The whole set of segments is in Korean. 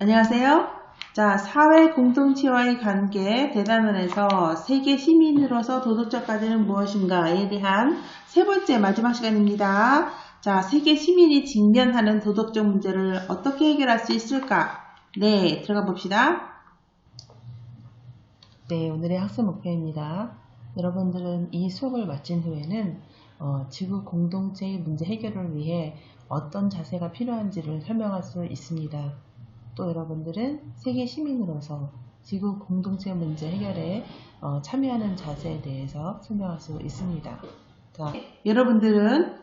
안녕하세요. 자, 사회 공동체와의 관계 대단원에서 세계 시민으로서 도덕적 과제는 무엇인가에 대한 세 번째 마지막 시간입니다. 자, 세계 시민이 직면하는 도덕적 문제를 어떻게 해결할 수 있을까? 네, 들어가 봅시다. 네, 오늘의 학습 목표입니다. 여러분들은 이 수업을 마친 후에는 지구 공동체의 문제 해결을 위해 어떤 자세가 필요한지를 설명할 수 있습니다. 또 여러분들은 세계 시민으로서 지구 공동체 문제 해결에 참여하는 자세에 대해서 설명할 수 있습니다. 자, 여러분들은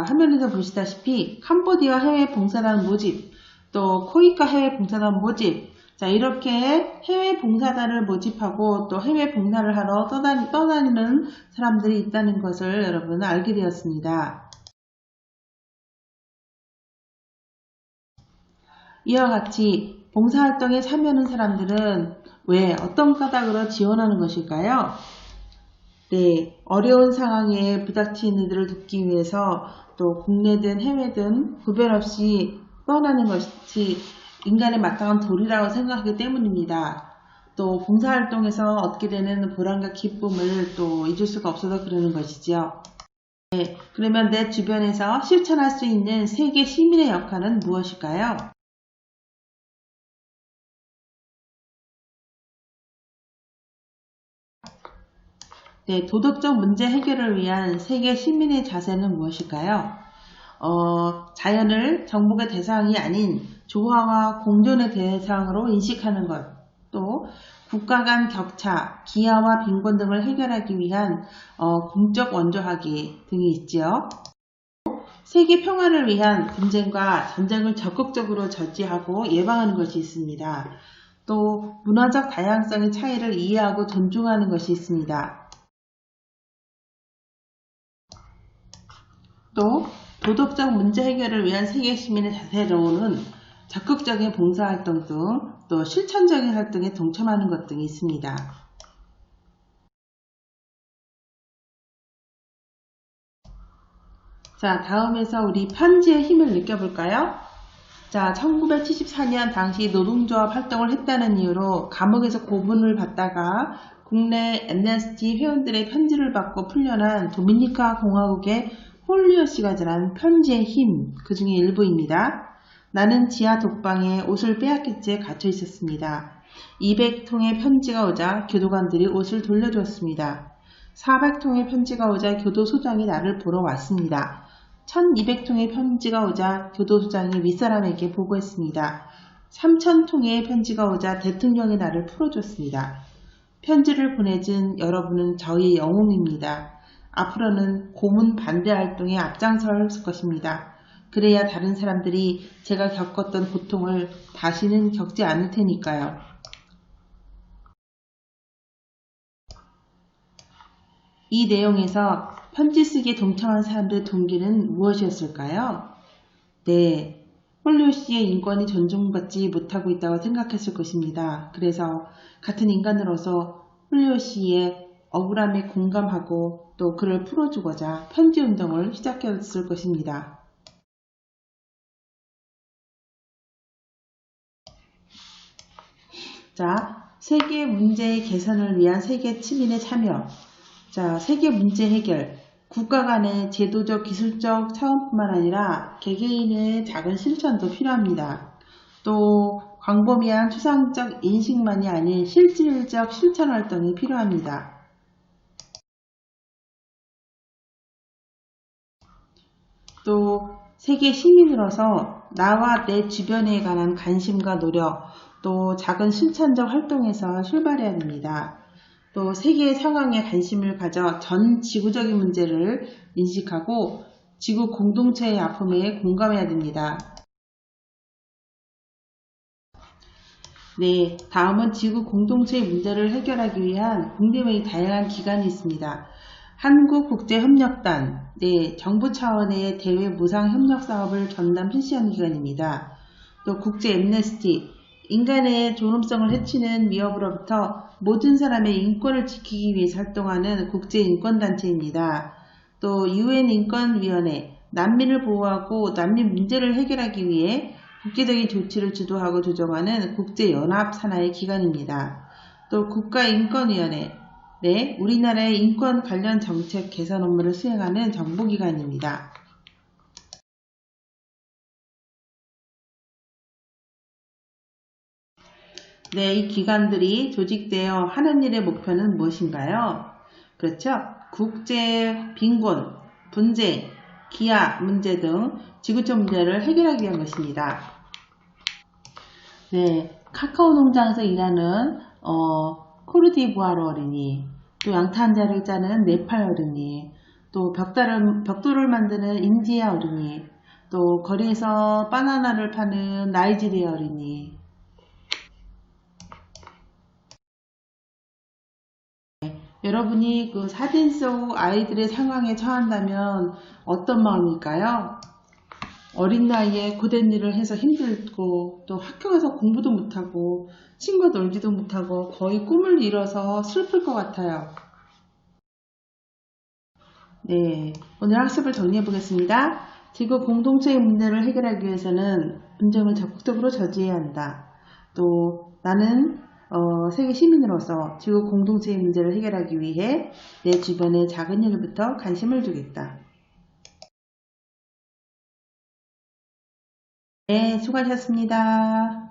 화면에서 보시다시피 캄보디아 해외 봉사단 모집, 또 코이카 해외 봉사단 모집, 자, 이렇게 해외 봉사단을 모집하고 또 해외 봉사를 하러 떠다니는 사람들이 있다는 것을 여러분은 알게 되었습니다. 이와 같이 봉사활동에 참여하는 사람들은 왜 어떤 까닭으로 지원하는 것일까요? 네, 어려운 상황에 부닥치는 이들을 돕기 위해서 또 국내든 해외든 구별 없이 떠나는 것이 인간의 마땅한 도리라고 생각하기 때문입니다. 또 봉사활동에서 얻게 되는 보람과 기쁨을 또 잊을 수가 없어서 그러는 것이죠. 네, 그러면 내 주변에서 실천할 수 있는 세계 시민의 역할은 무엇일까요? 네, 도덕적 문제 해결을 위한 세계 시민의 자세는 무엇일까요? 자연을 정복의 대상이 아닌 조화와 공존의 대상으로 인식하는 것, 또 국가 간 격차, 기아와 빈곤 등을 해결하기 위한 공적 원조하기 등이 있지요. 세계 평화를 위한 분쟁과 전쟁을 적극적으로 저지하고 예방하는 것이 있습니다. 또 문화적 다양성의 차이를 이해하고 존중하는 것이 있습니다. 또 도덕적 문제 해결을 위한 세계 시민의 자세로는 적극적인 봉사활동 등 또 실천적인 활동에 동참하는 것 등이 있습니다. 자, 다음에서 우리 편지의 힘을 느껴볼까요? 자, 1974년 당시 노동조합 활동을 했다는 이유로 감옥에서 고문을 받다가 국내 엠네스티 회원들의 편지를 받고 풀려난 도미니카 공화국의 홀리오 씨가 전한 편지의 힘, 그 중에 일부입니다. 나는 지하 독방에 옷을 빼앗긴 채 갇혀 있었습니다. 200통의 편지가 오자 교도관들이 옷을 돌려주었습니다. 400통의 편지가 오자 교도소장이 나를 보러 왔습니다. 1200통의 편지가 오자 교도소장이 윗사람에게 보고했습니다. 3000통의 편지가 오자 대통령이 나를 풀어줬습니다. 편지를 보내준 여러분은 저희 영웅입니다. 앞으로는 고문 반대 활동에 앞장설 것입니다. 그래야 다른 사람들이 제가 겪었던 고통을 다시는 겪지 않을 테니까요. 이 내용에서 편지 쓰기에 동참한 사람들의 동기는 무엇이었을까요? 네, 홀리오 씨의 인권이 존중받지 못하고 있다고 생각했을 것입니다. 그래서 같은 인간으로서 홀리오 씨의 억울함에 공감하고 또 그를 풀어주고자 편지 운동을 시작했을 것입니다. 자, 세계 문제의 개선을 위한 세계 시민의 참여. 자, 세계 문제 해결. 국가 간의 제도적, 기술적 차원뿐만 아니라 개개인의 작은 실천도 필요합니다. 또 광범위한 추상적 인식만이 아닌 실질적 실천 활동이 필요합니다. 또 세계 시민으로서 나와 내 주변에 관한 관심과 노력, 또 작은 실천적 활동에서 출발해야 됩니다. 또 세계의 상황에 관심을 가져 전 지구적인 문제를 인식하고 지구 공동체의 아픔에 공감해야 됩니다. 네, 다음은 지구 공동체의 문제를 해결하기 위한 국내외의 다양한 기관이 있습니다. 한국국제협력단, 네, 정부 차원의 대외 무상협력 사업을 전담 실시하는 기관입니다. 또 국제 엠네스티, 인간의 존엄성을 해치는 위협으로부터 모든 사람의 인권을 지키기 위해서 활동하는 국제인권단체입니다. 또 UN 인권위원회, 난민을 보호하고 난민 문제를 해결하기 위해 국제적인 조치를 주도하고 조정하는 국제연합 산하의 기관입니다. 또 국가인권위원회, 네, 우리나라의 인권 관련 정책 개선 업무를 수행하는 정보기관입니다. 네, 이 기관들이 조직되어 하는 일의 목표는 무엇인가요? 그렇죠. 국제 빈곤, 분쟁, 기아 문제 등 지구촌 문제를 해결하기 위한 것입니다. 네, 카카오 농장에서 일하는 코르디부아르 어린이, 또 양탄자를 짜는 네팔 어린이, 또 벽돌을 만드는 인디아 어린이, 또 거리에서 바나나를 파는 나이지리아 어린이. 여러분이 그 사진 속 아이들의 상황에 처한다면 어떤 마음일까요? 어린 나이에 고된 일을 해서 힘들고 또 학교 가서 공부도 못하고 친구와 놀지도 못하고 거의 꿈을 잃어서 슬플 것 같아요. 네, 오늘 학습을 정리해 보겠습니다. 지구 공동체의 문제를 해결하기 위해서는 분쟁을 적극적으로 저지해야 한다. 또 나는 세계 시민으로서 지구 공동체의 문제를 해결하기 위해 내 주변의 작은 일부터 관심을 두겠다. 네, 수고하셨습니다.